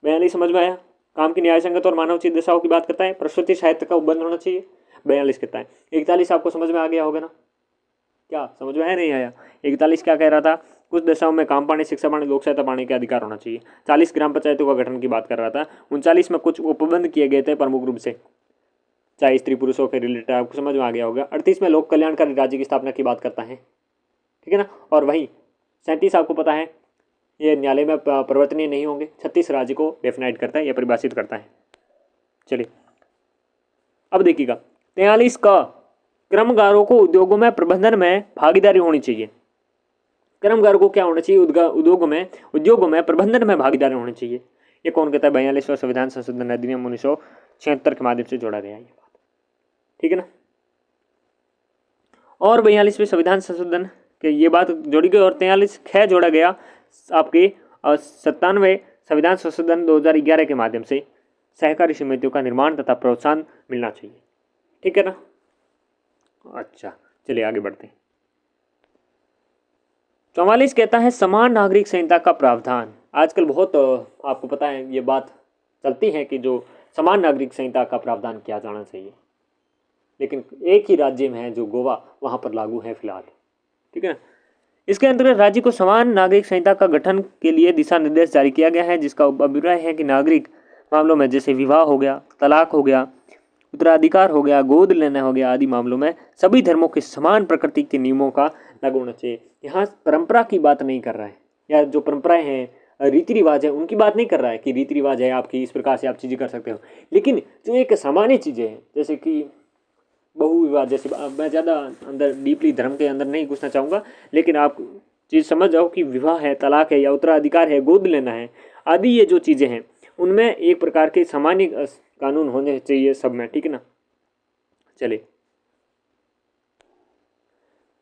42 समझ में आया? काम की न्याय संगत और मानवोचित दशाओं की बात करता है, प्रसूति साहित्य का उपबंध होना चाहिए, 42 कहता है। 41 आपको समझ में आ गया होगा ना? क्या समझ में आया? नहीं आया? 41 क्या कह रहा था? कुछ दशाओं में काम पाने, शिक्षा पाने, लोक सहायता पाने के अधिकार होना चाहिए। 40 ग्राम पंचायतों का गठन की बात कर रहा था। 39 में कुछ उपबंध किए गए थे प्रमुख रूप से, चाहे स्त्री पुरुषों के रिलेटेड, आपको समझ में आ गया होगा। 38 में लोक कल्याणकारी राज्य की स्थापना की बात करता है, ठीक है ना। और वही 37 आपको पता है ये न्यायालय में परिवर्तनीय नहीं होंगे। 36 राज्य को डेफिनाइट करता है या परिभाषित करता है। चलिए, अब देखिएगा 43 का कर्मकारों को उद्योगों में प्रबंधन में भागीदारी होनी चाहिए। कर्मकारों को क्या होना चाहिए? उद्योगों में प्रबंधन में भागीदारी होनी चाहिए। ये कौन कहता है? 42वां संविधान संशोधन अधिनियम 1976 के माध्यम से जोड़ा गया है ये बात, ठीक है ना। और 42वें संविधान संशोधन के ये बात जोड़ी गई और 43 ख जोड़ा गया आपके 97वें संविधान संशोधन 2011 के माध्यम से सहकारी समितियों का निर्माण तथा प्रोत्साहन मिलना चाहिए, ठीक है ना। अच्छा, चलिए आगे बढ़ते हैं। 44 कहता है समान नागरिक संहिता का प्रावधान। आजकल बहुत आपको पता है ये बात चलती है कि जो समान नागरिक संहिता का प्रावधान किया जाना चाहिए, लेकिन एक ही राज्य में है जो गोवा, वहाँ पर लागू है फिलहाल, ठीक है ना। इसके अंतर्गत राज्य को समान नागरिक संहिता का गठन के लिए दिशा निर्देश जारी किया गया है, जिसका अभिप्राय है कि नागरिक मामलों में जैसे विवाह हो गया, तलाक हो गया, उत्तराधिकार हो गया, गोद लेना हो गया आदि मामलों में सभी धर्मों के समान प्रकृति के नियमों का लागू होना चाहिए। यहाँ परंपरा की बात नहीं कर रहा है, या जो परंपराएं हैं, रीति रिवाज है, उनकी बात नहीं कर रहा है कि रीति रिवाज है आपकी, इस प्रकार से आप चीज़ें कर सकते हो। लेकिन जो एक सामान्य चीज़ें हैं, जैसे कि बहुविवाह, जैसे मैं ज़्यादा अंदर डीपली धर्म के अंदर नहीं घुसना चाहूँगा, लेकिन आप चीज़ समझ जाओ कि विवाह है, तलाक है या उत्तराधिकार है, गोद लेना है आदि, ये जो चीज़ें हैं उनमें एक प्रकार के सामान्य कानून होने चाहिए सब में, ठीक है ना। चलिए,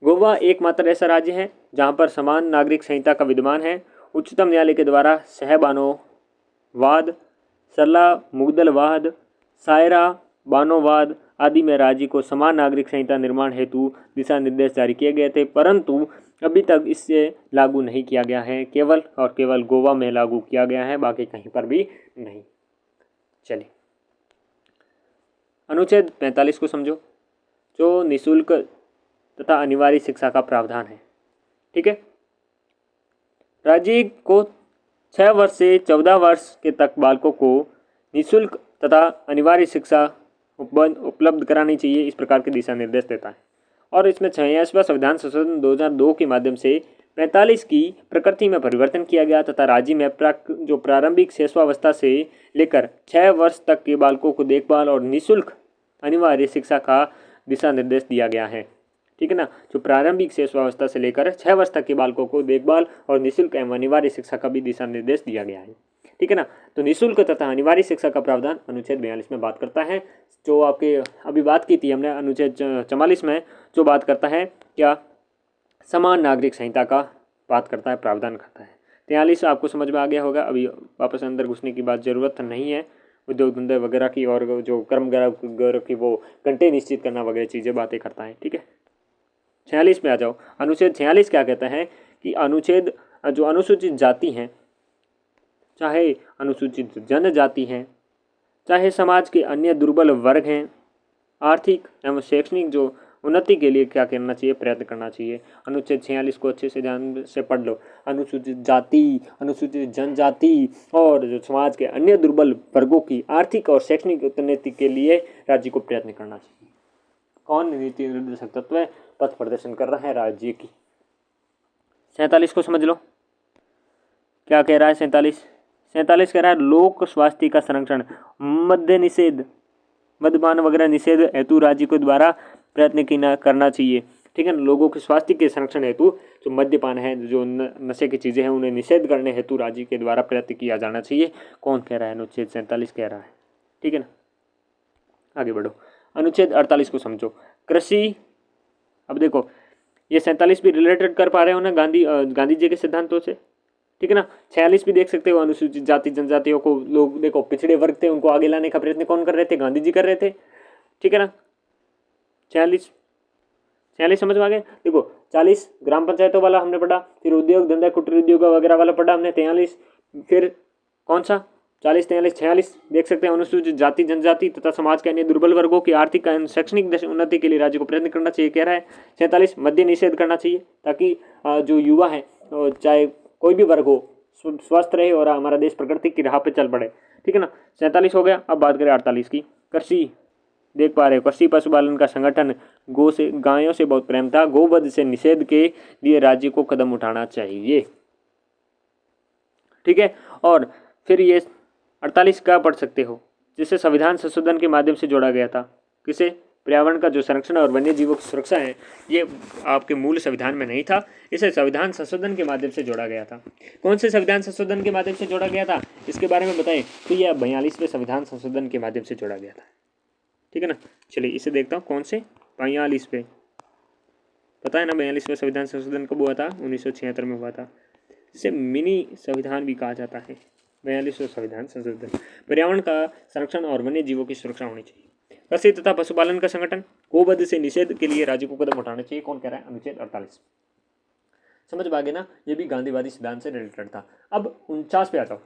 गोवा एकमात्र ऐसा राज्य है जहाँ पर समान नागरिक संहिता का विद्यमान है। उच्चतम न्यायालय के द्वारा सहबानोवाद, सरला मुगदलवाद, सायरा बानोवाद आदि में राज्य को समान नागरिक संहिता निर्माण हेतु दिशा निर्देश जारी किए गए थे, परंतु अभी तक इससे लागू नहीं किया गया है। केवल और केवल गोवा में लागू किया गया है, बाकी कहीं पर भी नहीं। चलिए, अनुच्छेद 45 को समझो, जो निःशुल्क तथा अनिवार्य शिक्षा का प्रावधान है, ठीक है। राज्य को 6 वर्ष से 14 वर्ष के तक बालकों को निःशुल्क तथा अनिवार्य शिक्षा उपलब्ध करानी चाहिए, इस प्रकार के दिशा निर्देश देता है। और इसमें 46वां संविधान संशोधन 2002 के माध्यम से 45 की प्रकृति में परिवर्तन किया गया तथा राज्य में जो प्रारंभिक शिशुअवस्था से लेकर 6 वर्ष तक के बालकों को देखभाल और निःशुल्क अनिवार्य शिक्षा का दिशा निर्देश दिया गया है, ठीक है ना। जो प्रारंभिक शिशुअवस्था से लेकर 6 वर्ष तक के बालकों को देखभाल और निःशुल्क एवं अनिवार्य शिक्षा का भी दिशा निर्देश दिया गया है, ठीक है ना। तो निःशुल्क तथा अनिवार्य शिक्षा का प्रावधान अनुच्छेद 42 में बात करता है। जो आपके अभी बात की थी हमने अनुच्छेद 44 में, जो बात करता है क्या, समान नागरिक संहिता का बात करता है, प्रावधान करता है। 43 आपको समझ में आ गया होगा, अभी वापस अंदर घुसने की बात ज़रूरत नहीं है। उद्योग धंधे वगैरह की और जो कर्म गौरव की वो घंटे निश्चित करना वगैरह चीज़ें बातें करता है। ठीक है, 46 में आ जाओ। अनुच्छेद 46 क्या कहता है कि अनुच्छेद जो अनुसूचित जाति हैं, चाहे अनुसूचित जनजाति हैं, चाहे समाज के अन्य दुर्बल वर्ग हैं, आर्थिक एवं शैक्षणिक जो उन्नति के लिए क्या करना चाहिए, प्रयत्न करना चाहिए। अनुच्छेद 46 को अच्छे से ध्यान से पढ़ लो। अनुसूचित जाति, अनुसूचित जनजाति और जो समाज के अन्य दुर्बल वर्गों की आर्थिक और शैक्षणिक उन्नति के लिए राज्य को प्रयत्न करना चाहिए। कौन नीति निर्देशक तत्व है? पथ प्रदर्शन कर रहा है राज्य की। 47 को समझ लो, क्या कह रहा है 47 कह रहा है लोक स्वास्थ्य का संरक्षण, मद्य निषेध, मद्यपान वगैरह निषेध हेतु राज्य को द्वारा प्रयत्न करना चाहिए। ठीक है ना, लोगों के स्वास्थ्य के संरक्षण हेतु जो मद्यपान है, जो नशे की चीज़ें हैं, उन्हें निषेध करने हेतु राज्य के द्वारा प्रयत्न किया जाना चाहिए। कौन कह रहा है? अनुच्छेद 47 कह रहा है। ठीक है ना, आगे बढ़ो। अनुच्छेद 48 को समझो, कृषि। अब देखो ये 47 भी रिलेटेड कर पा रहे हो ना गांधी जी के सिद्धांतों से। ठीक है ना, 46 भी देख सकते हो। अनुसूचित जाति जनजातियों को लोग देखो पिछड़े वर्ग थे, उनको आगे लाने का प्रयत्न कौन कर रहे थे? गांधी जी कर रहे थे। ठीक है ना, 46 समझ में आ गए। देखो 40 ग्राम पंचायतों वाला हमने पढ़ा, फिर उद्योग धंधा कुटीर उद्योग वगैरह वाला पढ़ा हमने 43, फिर कौन सा 40, 43, 46 देख सकते हैं। अनुसूचित जाति जनजाति तथा समाज के अन्य दुर्बल वर्गों की आर्थिक एवं शैक्षणिक उन्नति के लिए राज्य को प्रयत्न करना चाहिए, कह रहा है। 47 मद्य निषेध करना चाहिए, ताकि जो युवा है, चाहे कोई भी वर्ग हो, स्वस्थ रहे और हमारा देश प्रगति की राह पे चल पड़े। ठीक है ना, 47 हो गया। अब बात करें 48 की। कृषि देख पा रहे हो, कृषि पशुपालन का संगठन, गायों से बहुत प्रेम था, गोवध से निषेध के लिए राज्य को कदम उठाना चाहिए। ठीक है, और फिर ये 48 का पढ़ सकते हो, जिसे संविधान संशोधन के माध्यम से जोड़ा गया था। किसे? पर्यावरण का जो संरक्षण और वन्य जीवों की सुरक्षा है, ये आपके मूल संविधान में नहीं था, इसे संविधान संशोधन के माध्यम से जोड़ा गया था। कौन से संविधान संशोधन के माध्यम से जोड़ा गया था, इसके बारे में बताएं। तो यह 42वें संविधान संशोधन के माध्यम से जोड़ा गया था। ठीक है ना, चलिए इसे देखता हूँ। कौन से? 42वें, पता है ना 42वें संविधान संशोधन कब हुआ था? 1976 में हुआ था, जिसे मिनी संविधान भी कहा जाता है। 42वें संविधान संशोधन। पर्यावरण का संरक्षण और वन्य जीवों की सुरक्षा होनी चाहिए। कृषि तथा पशुपालन का संगठन, गोवध से निषेध के लिए राज्य को कदम उठाने चाहिए। कौन कह रहा है? अनुच्छेद 48। समझ पाओगे ना, ये भी गांधीवादी सिद्धांत से रिलेटेड था। अब 49 पे आ जाओ।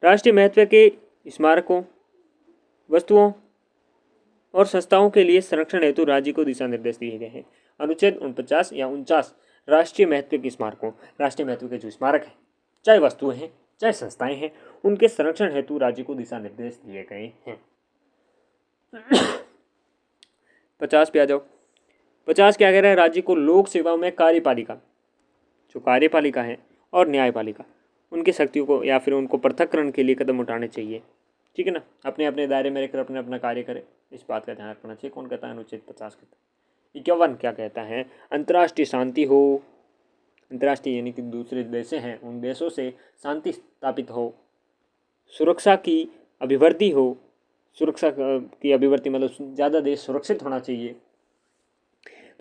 राष्ट्रीय महत्व के स्मारकों, वस्तुओं और संस्थाओं के लिए संरक्षण हेतु राज्य को दिशा निर्देश दिए गए हैं। अनुच्छेद 49 या 49 राष्ट्रीय महत्व के स्मारकों, राष्ट्रीय महत्व के जो स्मारक हैं, चाहे वस्तुएं हैं चाहे संस्थाएं हैं, उनके संरक्षण हेतु राज्य को दिशा निर्देश दिए गए हैं। 50 पे आ जाओ। 50 क्या कह रहा है? राज्य को लोक सेवाओं में कार्यपालिका, जो कार्यपालिका है, और न्यायपालिका, उनकी शक्तियों को या फिर उनको पृथक्करण के लिए कदम उठाने चाहिए। ठीक है ना, अपने अपने दायरे में रहकर अपने अपना कार्य करे, इस बात का ध्यान रखना चाहिए। कौन कहता है? अनुच्छेद 50 कहता है। 51 क्या कहता है? अंतर्राष्ट्रीय शांति हो, अंतर्राष्ट्रीय यानी कि दूसरे देश हैं, उन देशों से शांति स्थापित हो, सुरक्षा की अभिवृद्धि हो। सुरक्षा की अभिवृद्धि मतलब ज़्यादा देश सुरक्षित होना चाहिए,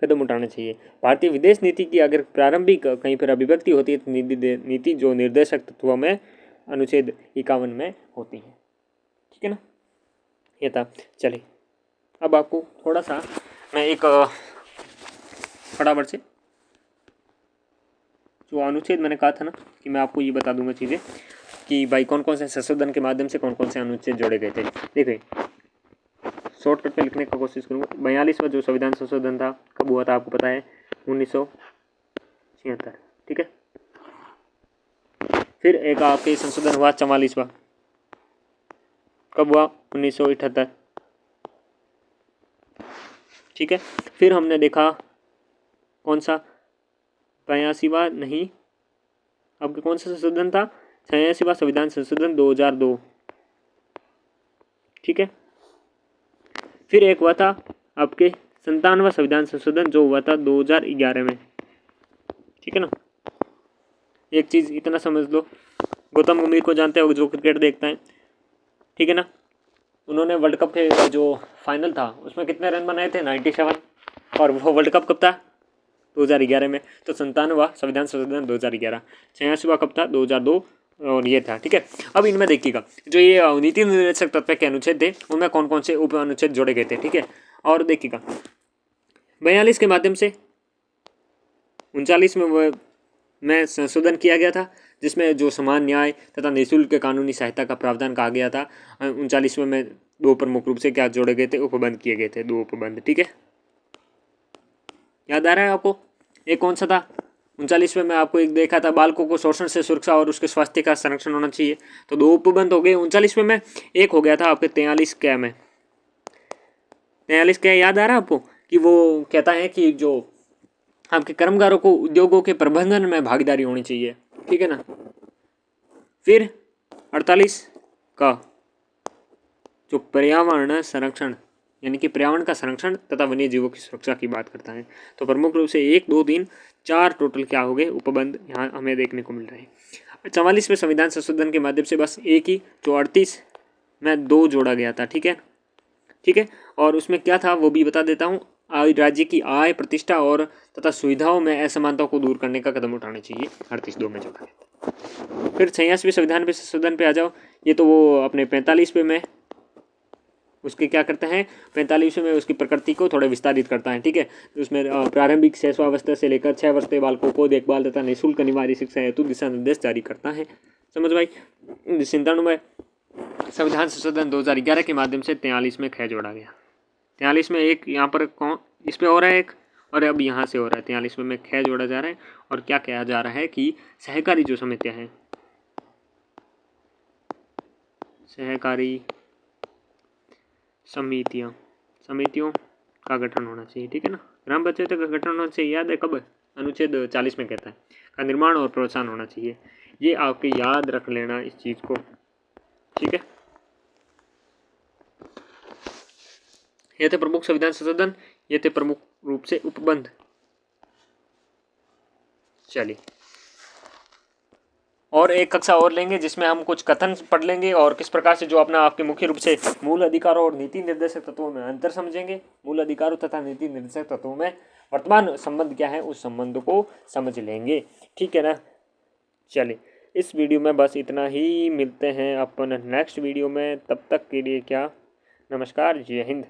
कदम उठाना चाहिए। भारतीय विदेश नीति की अगर प्रारंभिक कहीं पर अभिव्यक्ति होती है तो नीति जो निर्देशक तत्वों में अनुच्छेद 51 में होती है। ठीक है ना, ये था। चलिए अब आपको थोड़ा सा मैं एक फटाफट से जो अनुच्छेद मैंने कहा था ना कि मैं आपको ये बता दूंगा चीज़ें कि भाई कौन कौन से संशोधन के माध्यम से कौन कौन से अनुच्छेद जोड़े गए थे। देखिए शॉर्टकट में लिखने का कोशिश करूँगा। 42वां जो संविधान संशोधन था कब हुआ था आपको पता है? 1976। ठीक है, फिर एक आपके संशोधन हुआ 44वां, कब हुआ? 1978। ठीक है, फिर हमने देखा कौन सा 82वां नहीं, आपके कौन सा संशोधन था? 86वां संविधान संशोधन 2002। ठीक है, फिर एक हुआ था आपके 57वां संविधान संशोधन जो हुआ था 2011 में। ठीक है ना, एक चीज़ इतना समझ लो, गौतम गंभीर को जानते हो जो क्रिकेट देखता है। ठीक है ना, उन्होंने वर्ल्ड कप के जो फाइनल था उसमें कितने रन बनाए थे? 97। और वो वर्ल्ड कप कब था? 2011 में। तो 97वां संविधान संशोधन 2011। 86वां कब था? 2002 और ये था। ठीक है, अब इनमें देखिएगा जो ये नीति निर्देशक तत्व के अनुच्छेद थे उनमें कौन कौन से उप अनुच्छेद जोड़े गए थे। ठीक है, और देखिएगा 42 के माध्यम से 39 में संशोधन किया गया था, जिसमें जो समान न्याय तथा निःशुल्क कानूनी सहायता का प्रावधान कहा गया था। 39 में दो प्रमुख रूप से क्या जोड़े गए थे? उपबंध किए गए थे, दो उपबंध। ठीक है, याद आ रहा है आपको? एक कौन सा था? 39वें में आपको एक देखा था, बालकों को शोषण से सुरक्षा और उसके स्वास्थ्य का संरक्षण होना चाहिए। तो दो उपबंध हो गए 39वें में। एक हो गया था आपके 43 क्या में, 43 क्या याद आ रहा है आपको? कि वो कहता है कि जो आपके कर्मकारों को उद्योगों के प्रबंधन में भागीदारी होनी चाहिए। ठीक है ना। फिर 48 का जो पर्यावरण संरक्षण यानी कि पर्यावरण का संरक्षण तथा वन्य जीवों की सुरक्षा की बात करता है। तो प्रमुख रूप से 1 2 3 4 टोटल क्या हो गए? उपबंध यहाँ हमें देखने को मिल रहे हैं। 44वें संविधान संशोधन के माध्यम से बस एक ही, जो 38 में 2 जोड़ा गया था। ठीक है, ठीक है, और उसमें क्या था वो भी बता देता हूँ। राज्य की आय, प्रतिष्ठा और तथा सुविधाओं में असमानता को दूर करने का कदम उठाने चाहिए। 38 में जोड़ा गया। फिर 86वें संविधान पे संशोधन पे आ जाओ। ये तो वो अपने 45वें में उसके क्या करते हैं? 45वें में उसकी प्रकृति को थोड़ा विस्तारित करता है। ठीक है, तो उसमें प्रारंभिक शैशवावस्था से लेकर 6 वर्ष के बालकों को देखभाल तथा निःशुल्क अनिवार्य शिक्षा हेतु दिशा निर्देश जारी करता है। समझ भाई। 97 संविधान संशोधन 2011 के माध्यम से 43 में ख जोड़ा गया। 43 में एक यहाँ पर कौन इस पे हो रहा है एक, और अब यहाँ से हो रहा है 43 में ख जोड़ा जा रहा है। और क्या कहा जा रहा है कि सहकारी जो समितियाँ हैं, सहकारी समितियों का गठन होना चाहिए। ठीक है ना। ग्राम पंचायत का गठन होना चाहिए, याद है कब? अनुच्छेद 40 में कहता है का निर्माण और प्रोत्साहन होना चाहिए। ये आपके याद रख लेना इस चीज़ को। ठीक है, ये थे प्रमुख संविधान संशोधन, ये थे प्रमुख रूप से उपबंध। चलिए, और एक कक्षा और लेंगे जिसमें हम कुछ कथन पढ़ लेंगे और किस प्रकार से जो अपना आपके मुख्य रूप से मूल अधिकारों और नीति निर्देशक तत्वों में अंतर समझेंगे। मूल अधिकारों तथा नीति निर्देशक तत्वों में वर्तमान संबंध क्या है, उस संबंध को समझ लेंगे। ठीक है ना। चलिए, इस वीडियो में बस इतना ही। मिलते हैं अपन नेक्स्ट वीडियो में, तब तक के लिए क्या, नमस्कार, जय हिंद।